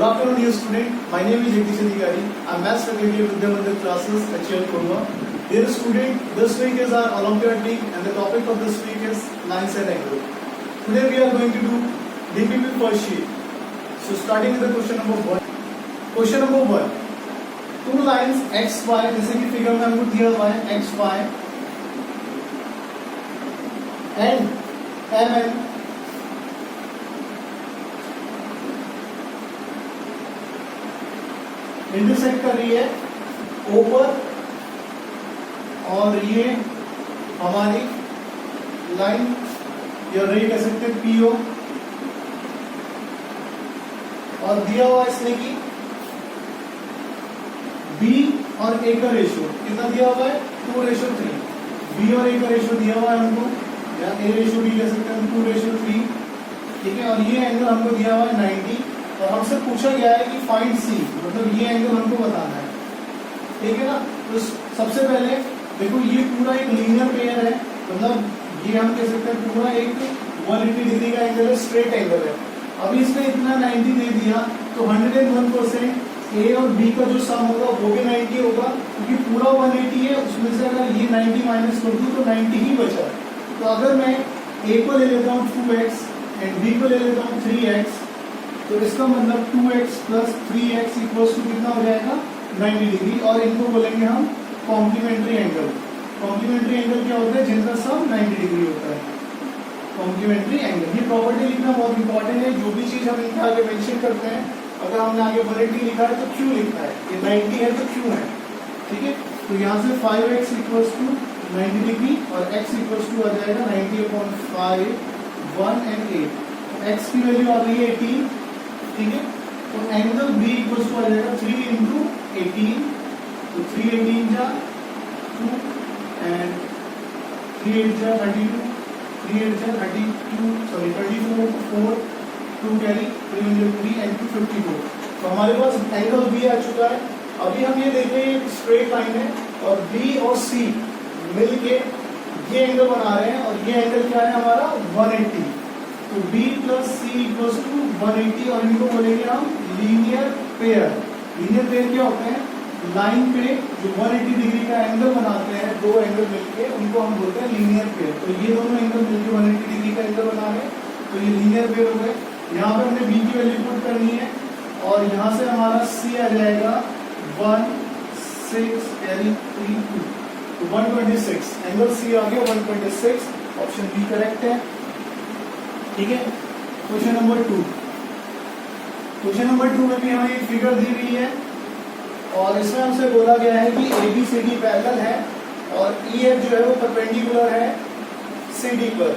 afternoon, dear student. My name is Jagdish Adhikari. I'm Maths faculty of Vidya Mandir classes at HL Kurwa. Dear student, this week is our Olympiad week and the topic of this week is lines and angle. Today we are going to do DPP first sheet. So starting with the question number 1. Question number 1. Two lines x, y, जैसे कि figure में हमको दिया हुआ है x, y and m intersect कर रही है O पर और ये हमारी लाइन या रे कह सकते हैं PO और दिया हुआ इसने की B और A का रेशियो कितना दिया हुआ है 2:3 B और A का रेशियो दिया हुआ है हमको या A रेशियो B कह सकते हैं 2:3 ठीक है। और ये एंगल हमको दिया हुआ है 90 और हमसे पूछा गया है कि फाइंड C मतलब ये एंगल हमको बताना है ठीक है ना। तो सबसे पहले देखो ये पूरा एक लीनियर पेयर है मतलब ये हम कह सकते हैं पूरा एक 180 डिग्री का एंगल है स्ट्रेट एंगल है। अभी इसने इतना 90 दे दिया तो 101% A और B का जो सम होगा वो भी 90 होगा क्योंकि पूरा 180 है उसमें से अगर ये 90 माइनस कर दूं तो 90 ही बचा है। तो अगर मैं A को ले लेता हूँ 2x एंड B को ले लेता हूँ 3x तो इसका मतलब 2x plus 3x equals to कितना हो जाएगा 90 डिग्री और इनको बोलेंगे हम कॉम्प्लीमेंट्री एंगल। कॉम्प्लीमेंट्री एंगल क्या होता है जिनका सम 90 डिग्री होता है कॉम्प्लीमेंट्री एंगल। ये प्रॉपर्टी लिखना बहुत इंपॉर्टेंट है। जो भी चीज हम इनके आगे मेंशन करते हैं अगर हमने आगे 180 लिखा है तो क्यों लिखना है, ये 90 है तो क्यों है ठीक है। तो यहाँ से 5x इक्वल्स टू 90 डिग्री और x इक्वल्स टू आ जाएगा 90/5 1 and 8। तो x की वैल्यू आ गई है 18 ठीक है। तो एंगल B इक्वल्स टू आ जाएगा 3 into 18 तो 3 18 जा 2 एंड 3 8 जा 32 3 8 जा 32 सॉरी 34 4 2 कैरी 303 एंड 254। तो हमारे पास एंगल B आ चुका है। अभी हम ये देख रहे हैं एक स्ट्रेट लाइन है और B और C मिलके ये एंगल बना रहे हैं और ये एंगल क्या है हमारा 180। तो B plus C equals to 180 और इनको बोलेंगे हम लीनियर पेयर। लीनियर पेयर क्या होते हैं लाइन पे जो 180 डिग्री का एंगल बनाते हैं दो एंगल मिलके उनको हम बोलते हैं लीनियर पेयर। तो ये दोनों एंगल मिलके 180 डिग्री का एंगल बना रहे हैं तो ये लीनियर पेयर हो गए। यहाँ पे हमने B की वैल्यू पुट करनी है और यहाँ से हमारा C आ जाएगा 1 6 कैरी 3 2 तो 126 एंगल C आ गया 126 ऑप्शन बी करेक्ट है ठीक है। Question number 2। क्वेश्चन नंबर 2 में भी हमें एक फिगर दी हुई है और इसमें हमसे बोला गया है कि ABCD पैरेलल है और EF जो है वो परपेंडिकुलर है CD पर।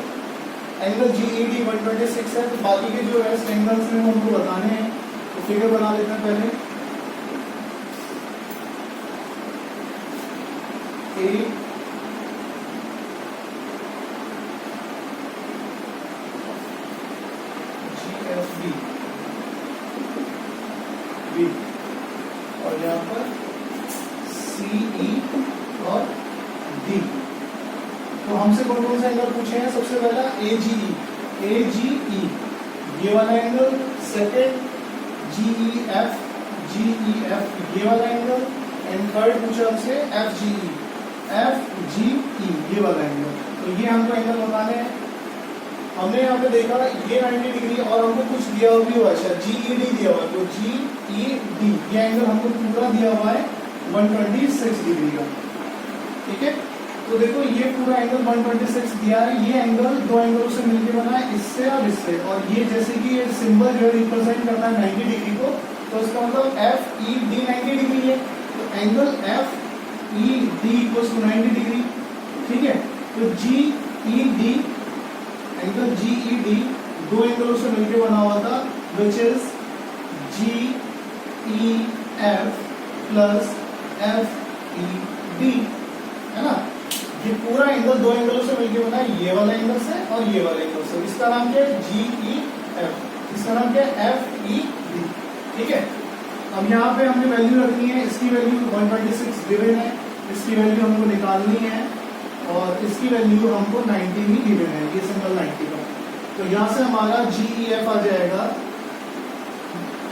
एंगल GED 126 है। तो बाकी के जो है एंगल्स में हमको बताने हैं तो फिगर बना लेते हैं पहले। A B और यहाँ पर CE और D। तो हमसे कौन कौन सा एंगल पूछे हैं सबसे पहला AGE ये वाला एंगल, सेकेंड GEF ये वाला एंगल एंड थर्ड पूछा हमसे FGE ये वाला एंगल। तो ये हमको एंगल बताने हैं। हमने यहाँ पे देखा ये 90 डिग्री और हमको कुछ दिया हुआ भी हुआ है GED दिया हुआ है तो GED ये एंगल हमको पूरा दिया हुआ है 126 डिग्री का ठीक है। तो देखो ये पूरा एंगल 126 दिया है। ये एंगल दो एंगलों से मिलकर बना है इससे और इससे और ये जैसे कि ये सिंबल जो है रिप्रेजेंट करता है 90 डिग्री को तो इसका मतलब FED 90 डिग्री है। तो angle FED equals to 90 degree ठीक है। तो GED एंगल GED दो एंगलों से मिलकर बना हुआ था which is GEF plus FED है ना। ये पूरा एंगल दो एंगलों से मिलकर बना है ये वाला एंगल से और ये वाला एंगल से। इसका नाम क्या है GEF, इसका नाम क्या है FED ठीक है। अब यहाँ पे हमने वैल्यू रखनी है। इसकी वैल्यू 126 गिवन है, इसकी वैल्यू हमको निकालनी है और इसकी वैल्यू हमको 90 भी गिवन है ये सिंगल 90 का। तो यहाँ से हमारा GEF आ जाएगा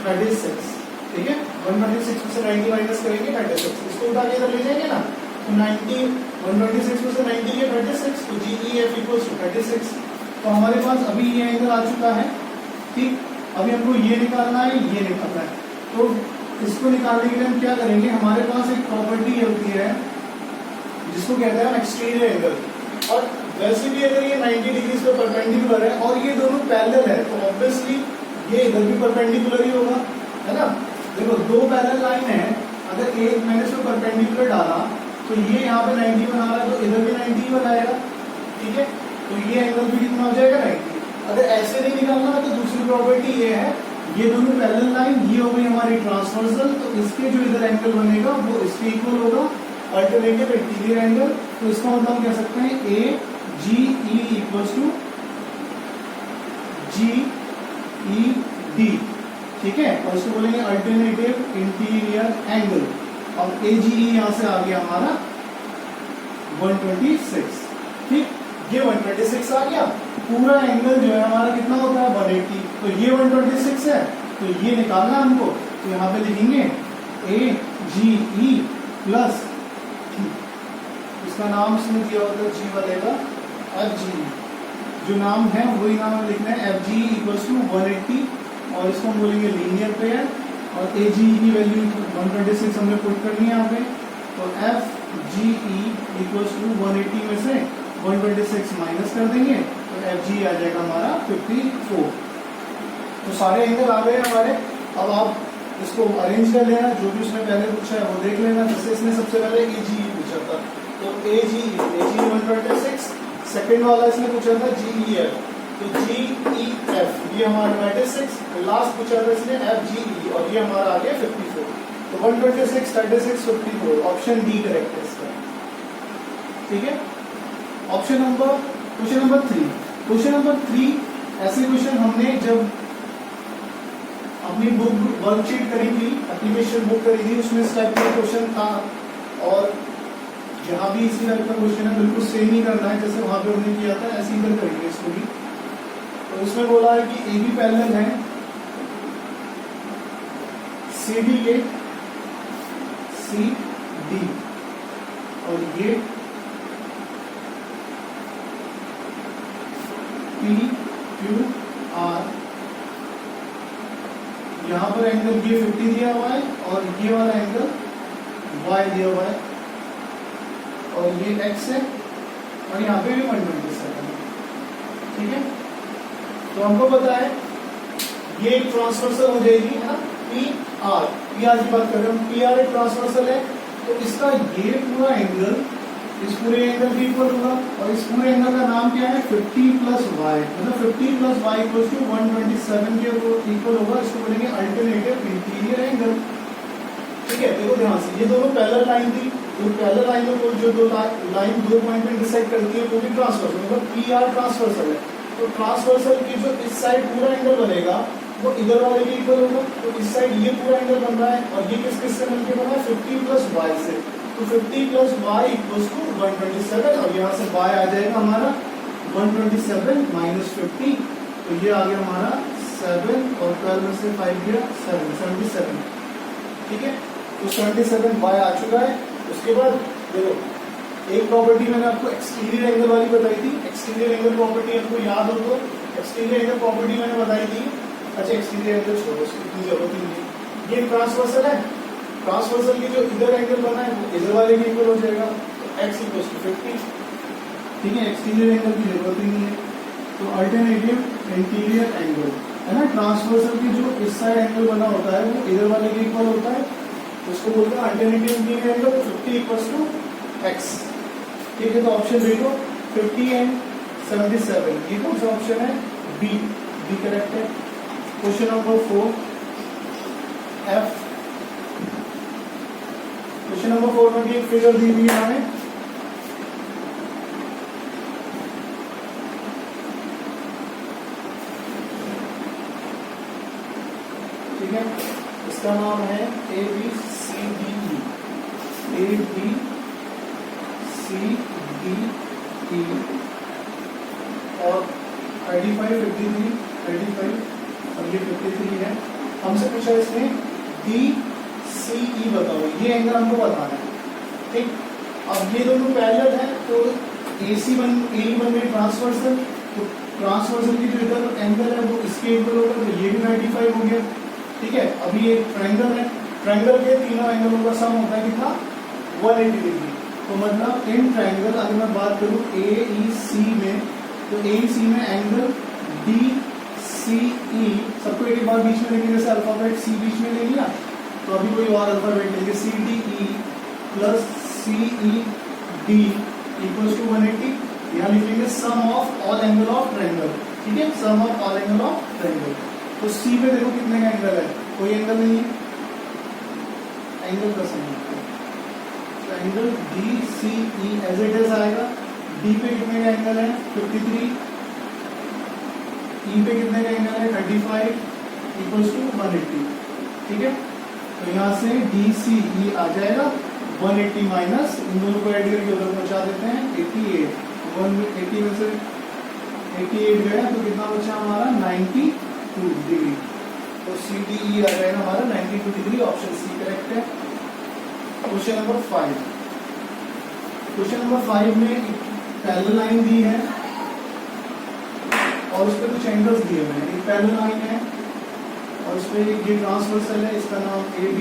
36 ठीक है, 126 में से 90 माइनस करेंगे 36, इसको उठा के इधर ले जाएंगे ना, तो 90 126 में से 90 के 36, तो GEF इक्वल्स टू 36। तो हमारे पास अभी ये एंगल आ चुका है, ठीक। अभी हमको ये निकालना है, ये निकालना है, तो इसको निकालने के लिए हम क्या करेंगे, हमारे पास एक प्रॉपर्टी होती है जिसको कहते हैं एक्सटीरियर एंगल, और वैसे भी अगर ये 90 डिग्री पे परपेंडिकुलर है और ये दोनों पैरेलल है, तो ऑब्वियसली ये इधर भी परपेंडिकुलर ही होगा, है ना। देखो दो पैरेलल लाइन है, अगर एक मैंने इसको परपेंडिकुलर डाला तो ये यहाँ पे 90 बना रहा है, तो इधर भी 90 बनाएगा, ठीक है। तो ये एंगल भी कितना हो जाएगा 90। अगर ऐसे नहीं निकालना है तो दूसरी प्रॉपर्टी ये है, ये दोनों पैरेलल लाइन ये हो गई हमारी ट्रांसवर्सल, तो इसके जो इधर एंगल बनेगा वो इसके इक्वल होगा, अल्टरनेटिव इंटीरियर एंगल। तो इसका मतलब कह सकते हैं AGE इक्वल्स टू GED, ठीक है। और इसको बोलेंगे अल्टरनेटिव इंटीरियर एंगल, और AGE यहां से आ गया हमारा 126, ठीक। ये 126 आ गया, पूरा एंगल जो है हमारा कितना होता है 180, तो ये 126 है, तो ये निकालना हमको, तो यहाँ पे लिखेंगे AGE प्लस, इसका नाम इसमें दिया होता है G वाले का FGE, जो नाम है वही नाम लिखना है, FGE इक्वल्स टू 180, और इसको हम बोलेंगे लीनियर पेयर, और AGE की वैल्यू 126 हमने पुट करनी है यहाँ पे, तो FGE इक्वल्स टू 180 में से 126 माइनस कर देंगे, तो FGE आ जाएगा हमारा 54। तो सारे एंगल आ गए हमारे। अब आप इसको अरेंज कर लेना, जो भी उसने पहले पूछा है वो देख लेना। जैसे इसने सबसे पहले AGE पूछा था, तो AGE 126, सेकेंड वाला इसने पूछा था GEF, तो GEF ये हमारा 96, लास्ट पूछा था इसने FGE, और ये हमारा आ गया 54। तो 126, 36, 54, ऑप्शन डी करेक्ट है इसका, ठीक है। क्वेश्चन नंबर 3, क्वेश्चन नंबर 3 ऐसे क्वेश्चन हमने जब अपनी बुक वर्कशीट करी थी, एप्लीकेशन बुक करी थी, उसमें इस टाइप का क्वेश्चन था, और यहाँ भी इसी टाइप का क्वेश्चन है, बिल्कुल सेम ही करना है जैसे वहां पे हमने किया था, ऐसे ही इधर करेंगे इसको भी। तो इसमें बोला है कि AB पैरेलल है CD के CD, और ये PQR, यहाँ पर एंगल ये 50 दिया हुआ है, और ये वाला एंगल Y दिया हुआ है, और ये X है, और यहाँ पे भी 127 है, ठीक है। तो हमको पता है ये एक ट्रांसवर्सल हो जाएगी, है ना, PR की बात कर रहे हैं, PR एक ट्रांसवर्सल है, तो इसका ये पूरा एंगल इस पूरे एंगल की इक्वल होगा, और इस पूरे एंगल का नाम क्या है 50 प्लस वाई, मतलब 50 प्लस वाई इक्वल टू 127 के इक्वल होगा, इसको बोलेंगे अल्टरनेटिव इंटीरियर एंगल, ठीक है। देखो ध्यान से, ये दोनों पैरेलल लाइन थी, तो पैरेलल लाइन को जो दो लाइन दो पॉइंट में डिसाइड करती है वो भी ट्रांसवर्सल, मतलब PR ट्रांसवर्सल है, तो ट्रांसवर्सल की जो इस साइड पूरा एंगल बनेगा वो इधर वाले के इक्वल होगा, तो इस साइड ये पूरा एंगल बन रहा है, और ये किस से मिलकर बना है 50 प्लस वाई से, तो 50 प्लस वाई इक्वल्स टू 127, और यहाँ से वाई आ जाएगा हमारा 127 माइनस 50, तो ये आ गया हमारा 7, और 12 में से 5 गया 77, ठीक है। तो 77 वाई आ चुका है। उसके बाद देखो एक प्रॉपर्टी मैंने आपको एक्सटीरियर एंगल वाली बताई थी, एक्सटीरियर एंगल प्रॉपर्टी आपको याद हो तो एक्सटीरियर एंगल प्रॉपर्टी मैंने बताई थी। अच्छा एक्सटीरियर एंगल छोड़ो, उसकी इतनी जरूरत ही नहीं। ये ट्रांसवर्सल है, ट्रांसवर्सल की जो इधर एंगल बना है वो इधर वाले के इक्वल हो जाएगा, तो x इक्वल टू 50, ठीक है। एक्सटीरियर एंगल की जरूरत ही नहीं है, तो अल्टरनेटिव इंटीरियर एंगल है ना, ट्रांसवर्सल की जो इस साइड एंगल बना होता है वो इधर वाले के इक्वल होता है, उसको बोलते हैं alternative interior angle, 50 equals to x, ठीक है। तो ऑप्शन देखो 50 एंड 77, ये कौन सा ऑप्शन है, बी करेक्ट है। Question number 4 F, question number 4 में भी एक फिगर दी हुई है हमें, ठीक है। इसका नाम है ABCDE, और ID5 53, ID5 और ये 53 है। हमसे पूछा इसने डी सी ई बताओ, ये एंगल हमको बताना है। ठीक, अब ये दोनों पैरेलल है तो AC बन ट्रांसवर्सल, तो ट्रांसवर्सल की जो इधर एंगल है वो इसके इक्वल होगा, तो ये भी 95 हो गया। ठीक है, अभी ये ट्रायंगल है, ट्रायंगल के तीनों एंगलों का सम होता है कितना, 180 डिग्री। तो मतलब इन ट्रायंगल अगर मैं बात करूं AEC में, तो AEC में एंगल DCE, सबको एक बार बीच में लेंगे, जैसे अल्फाबेट C बीच में ले लिया, तो अभी कोई और अल्फाबेट लेंगे, CDE plus CED equals to 180। यहाँ लिखेंगे sum of all angle of triangle. ठीक है, sum of all angle of triangle. तो C पे देखो कितने का एंगल है, कोई एंगल नहीं है, एंगल का सम है, तो angle DCE as it is आएगा। D पे कितने का एंगल है, 53, E पे कितने का एंगल है, 35 इक्वल्स टू 180। ठीक है, तो यहाँ से DCE आ जाएगा 180 माइनस, इन दोनों को ऐड करके उधर पहुंचा देते हैं 88, 180 में से 88 गया तो कितना बचा हमारा 92 डिग्री। तो CDE आ जाएगा हमारा 92 डिग्री, ऑप्शन सी करेक्ट है। क्वेश्चन नंबर 5, क्वेश्चन नंबर 5 में पैरेलल लाइन दी है और उस पर कुछ एंगल्स दिए हुए हैं। एक पैरेलल लाइन है और उस पर ये ट्रांसवर्सल है, इसका नाम AB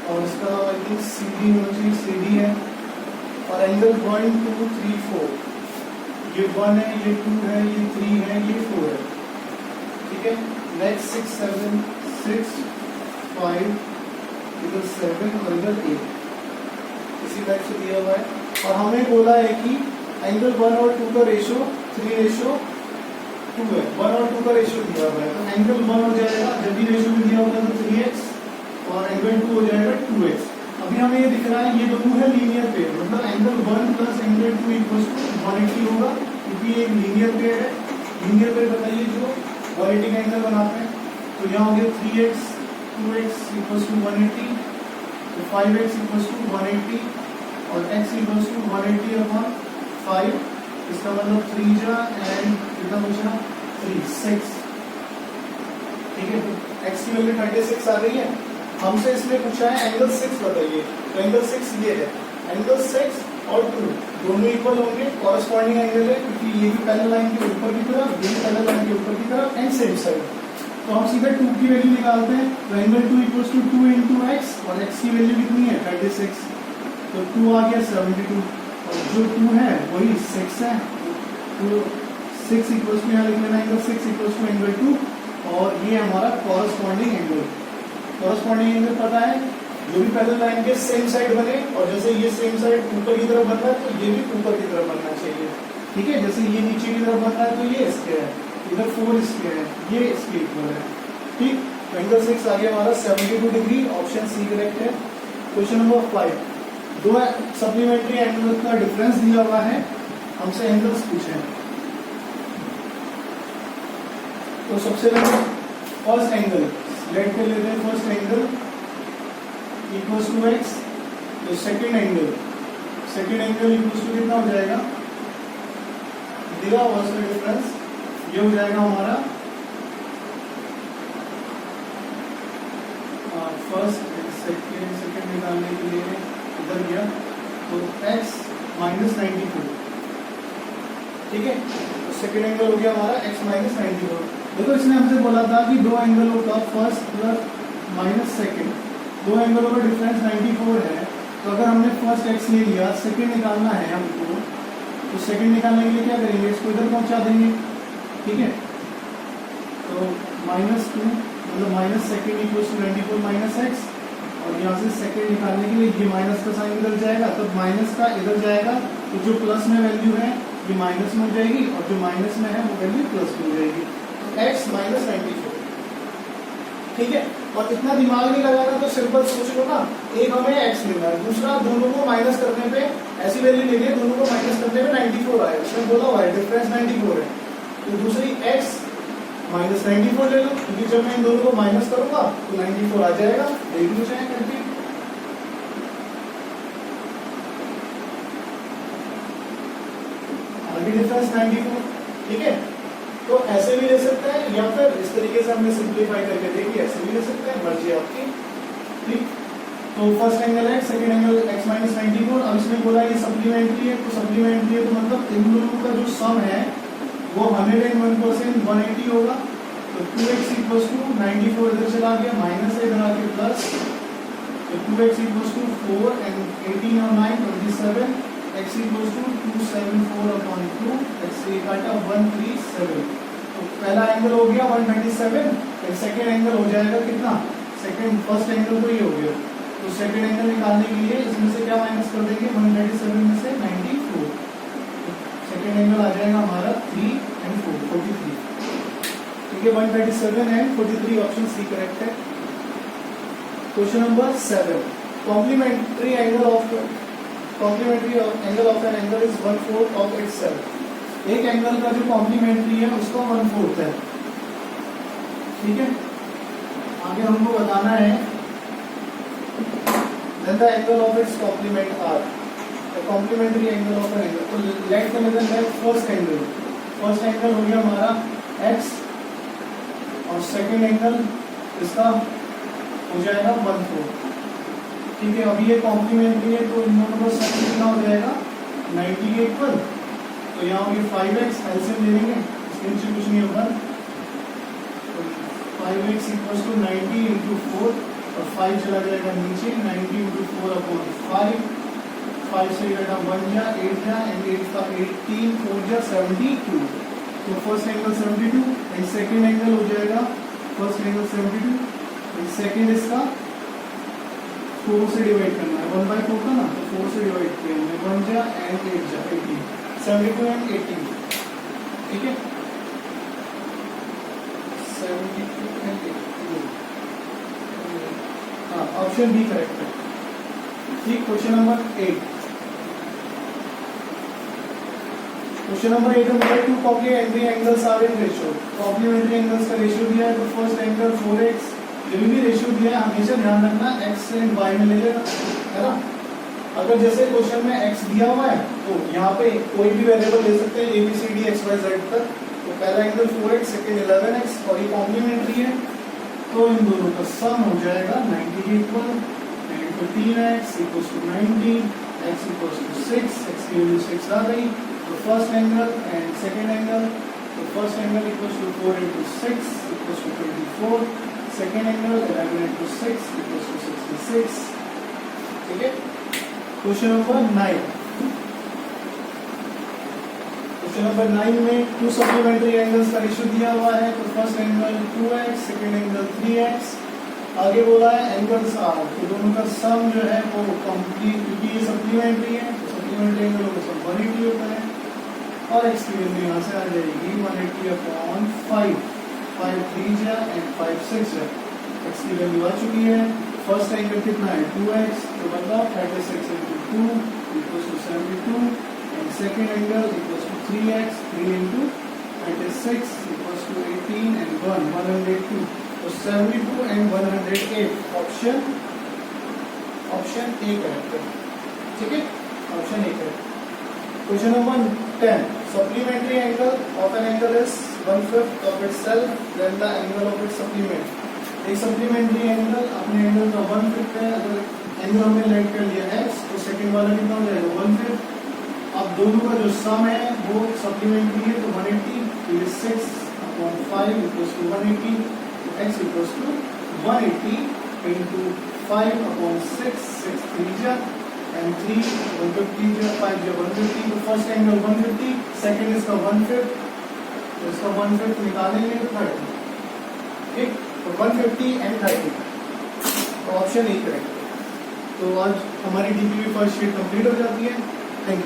और इसका नाम आई थिंक CD होना चाहिए, CD है। और एंगल 1 2 3 4, ये 1 है, ये 2 है, ये 3 है, ये 4 है। ठीक है, नेक्स्ट 6 7 6 5, इधर 7 और इधर 8, इसी टाइप से दिया हुआ है। और हमें बोला है कि एंगल 1 और 2 का रेशो 3:2 है, 1 और 2 का रेशो दिया हुआ है, तो एंगल 1 हो जाएगा, जब भी रेशो में दिया होगा तो 3x और एंगल 2 हो जाएगा 2x। अभी हमें ये दिख रहा है ये दोनों है लीनियर पेयर, मतलब angle 1 plus angle 2 equals to 180 होगा, क्योंकि ये एक लीनियर पेयर है। लीनियर पेयर बताइए जो 180 का एंगल बनाते हैं, तो यहाँ हो गया 3x 2x इक्वल्स टू 180, तो 5x इक्वल्स टू 180 और x इक्वल्स टू 180 अपॉन 5, इसका मतलब 3 जा एंड कितना बचा 3 6। ठीक है, तो x की वैल्यू 36 आ रही है। हमसे इसमें पूछा है एंगल 6 बताइए, तो एंगल 6 ये है, एंगल 6 और 2 दोनों इक्वल होंगे, कॉरेस्पॉन्डिंग एंगल है, क्योंकि ये भी पैरेलल लाइन के ऊपर की तरफ, ये भी पैरेलल लाइन के ऊपर की तरफ एंड सेम साइड। तो हम सीधे 2 की वैल्यू निकालते हैं, तो angle 2 equals to 2 into x और x की वैल्यू कितनी है 36, तो 2 आ गया 72 और जो 2 है वही 6 है, तो 6 इक्वल्स टू यहाँ लिख लेना एंगल 6 इक्वल्स टू एंगल 2 और ये हमारा कॉरेस्पॉन्डिंग एंगल। कॉरेस्पॉन्डिंग एंगल पता है, जो भी पैरेलल लाइन के सेम साइड बने और जैसे ये सेम साइड ऊपर की तरफ बन रहा है तो ये भी ऊपर की तरफ बनना चाहिए। ठीक है, जैसे ये नीचे की तरफ बन रहा है तो ये इसके है, इधर 4 इसके है, ये इसके इक्वल है। ठीक, तो एंगल 6 आ गया हमारा 72 डिग्री, ऑप्शन सी करेक्ट है। क्वेश्चन नंबर 5, दो सप्लीमेंट्री एंगल का डिफरेंस दिया हुआ है, हमसे एंगल्स पूछे हैं। तो सबसे पहले फर्स्ट एंगल लेट कर लेते हैं, first angle equals to x, तो सेकंड एंगल इक्वल्स टू कितना हो जाएगा, दिया हुआ उसका डिफरेंस ये हो जाएगा हमारा फर्स्ट सेकंड निकालने के लिए इधर गया तो x माइनस 94। ठीक है, तो सेकंड एंगल हो गया हमारा x माइनस 94। देखो इसने हमसे बोला था कि दो एंगलों का फर्स्ट प्लस माइनस सेकंड, दो एंगलों का डिफरेंस 94 है। तो अगर हमने फर्स्ट x ले लिया, सेकंड निकालना है हमको, तो सेकंड निकालने के लिए क्या करेंगे, इसको इधर पहुंचा देंगे। ठीक है, तो -2 मतलब minus second equals to 94 minus x, और यहाँ से सेकंड निकालने के लिए ये माइनस का साइन इधर जाएगा, तो माइनस का इधर जाएगा, तो जो प्लस में वैल्यू है ये माइनस में हो जाएगी और जो माइनस में है वो वैल्यू प्लस में हो जाएगी, तो x माइनस 94। ठीक है, और इतना दिमाग नहीं लगाना, तो सिंपल सोच लो ना, एक हमें x लेना है, दूसरा दोनों को माइनस करने पे ऐसी वैल्यू लेनी है, दोनों को माइनस करने पे 94 आएगा, उसमें बोला हुआ है डिफरेंस 94 है, तो दूसरी x माइनस 94 ले लो, क्योंकि जब मैं इन दोनों को माइनस करूंगा तो 94 आ जाएगा, देख लो चाहे करके। आगे डिफरेंस 94। ठीक है, तो ऐसे भी ले सकते हैं या फिर इस तरीके से हमने सिंप्लीफाई करके देखिए, ऐसे भी ले सकते हैं, मर्जी आपकी। तो फर्स्ट एंगल है, सेकंड एंगल x माइनस 94। अब इसमें बोला ये सप्लीमेंट्री है, तो सप्लीमेंट्री है तो मतलब इन दोनों का जो सम है वो 101% 180 होगा। तो 2x इक्वल्स टू 94 इधर चला गया, माइनस है इधर आके प्लस, तो 2x इक्वल्स टू 4 एंड 18 और 9 27, x इक्वल्स टू 274/2, x से काटा 137। तो पहला एंगल हो गया 127, फिर सेकंड एंगल हो जाएगा कितना, सेकंड फर्स्ट एंगल तो ये हो गया, तो सेकंड एंगल निकालने के लिए इसमें से क्या माइनस कर देंगे, 197 में से 94, सेकंड एंगल आ जाएगा हमारा 3 and 4 43। ठीक है, 137 and 43 ऑप्शन सी करेक्ट है। Question number 7, complementary angle of an angle is 1/4 of itself. एक एंगल का जो कॉम्प्लीमेंट्री है उसका 1/4 है। ठीक है, आगे हमको बताना है then the angle of its complement are the complementary angle of an angle। तो लेट समझ लें फर्स्ट एंगल हो गया हमारा x और सेकंड एंगल इसका हो जाएगा 1/4। ठीक है, अभी ये कॉम्प्लीमेंट्री है तो इन दोनों का सम कितना हो जाएगा 90 के इक्वल। तो यहाँ हो गया 5x, एलसीएम ले लेंगे, इसके नीचे कुछ नहीं होगा, 5x इक्वल्स टू 90 इंटू 4 और 5 चला जाएगा नीचे, 90 इंटू 4/5, 5 से घटा 1 जा 8 जा एंड 8 का 18 4 जा 72। तो first angle 72 and second angle हो जाएगा, फर्स्ट एंगल 72 एंड सेकंड इसका 4 से डिवाइड करना है, 1/4 का ना, तो 4 से डिवाइड किया हमने, 1 जा एंड 8 जा 18, 72 एंड 18। ठीक है, 72 एंड 18, हाँ ऑप्शन बी करेक्ट है। ठीक, क्वेश्चन नंबर 8, क्वेश्चन नंबर 8 में two complementary angles are in ratio. Complementary angles का रेशियो दिया है, तो फर्स्ट एंगल 4x, जो भी रेशियो दिया है हमेशा ध्यान रखना x एंड y में ले लेना, है ना। अगर जैसे क्वेश्चन में x दिया हुआ है तो यहाँ पे कोई भी वेरिएबल ले सकते हैं, ABCD XYZ तक। तो पहला एंगल 4x, सेकंड 11x और ये कॉम्प्लीमेंट्री है, तो इन दोनों का सम हो जाएगा 90 के equal, 15x equals to 90, x equals to 6, x की वैल्यू 6 आ गई। तो first angle and second angle, तो first angle equals to 4 into 6 equals to 24, second angle 11 into 6 equals to 66। ठीक है, क्वेश्चन नंबर 9, क्वेश्चन नंबर 9 में टू सप्लीमेंट्री एंगल्स का ratio दिया हुआ है, तो first angle 2x, second angle 3x। आगे बोला है एंगल्स आर, तो दोनों का सम जो है वो कंप्लीट, क्योंकि ये सप्लीमेंट्री है तो सप्लीमेंट्री एंगल का सम 180 होता है और x की वैल्यू यहाँ से आ जाएगी 180/5, 5 3 जा एंड 5 6 जा, x की वैल्यू आ चुकी है। फर्स्ट एंगल कितना है 2x, तो मतलब 36 into 2 equals to 72 and second angle equals to 3x, 3 into 36 equals to 18 and 1 102, तो 72 एंड 108 ऑप्शन ए करेक्ट है। ठीक है, option A correct. Question number 10, supplementary angle of an angle is 1/5 of itself, then the angle of its supplement. एक supplementary angle अपने एंगल का 1/5 है, अगर एंगल हमने लेट कर लिया x तो सेकंड वाला कितना हो जाएगा 1/5। अब दोनों का जो सम है वो सप्लीमेंट्री है, तो 180, तो ये 6/5 इक्वल्स टू 180, तो x इक्वल्स टू 180 into 5/6, 6 3 जा and 3 150 जा, 5 जा 150, तो फर्स्ट एंगल 150, सेकंड इसका 1/5, तो इसका 1/5 निकालेंगे तो 30। ठीक, तो 150 एंड 30, तो ऑप्शन ए करेक्ट। तो आज हमारी डीपीवी फर्स्ट शीट कंप्लीट हो जाती है। Thank you.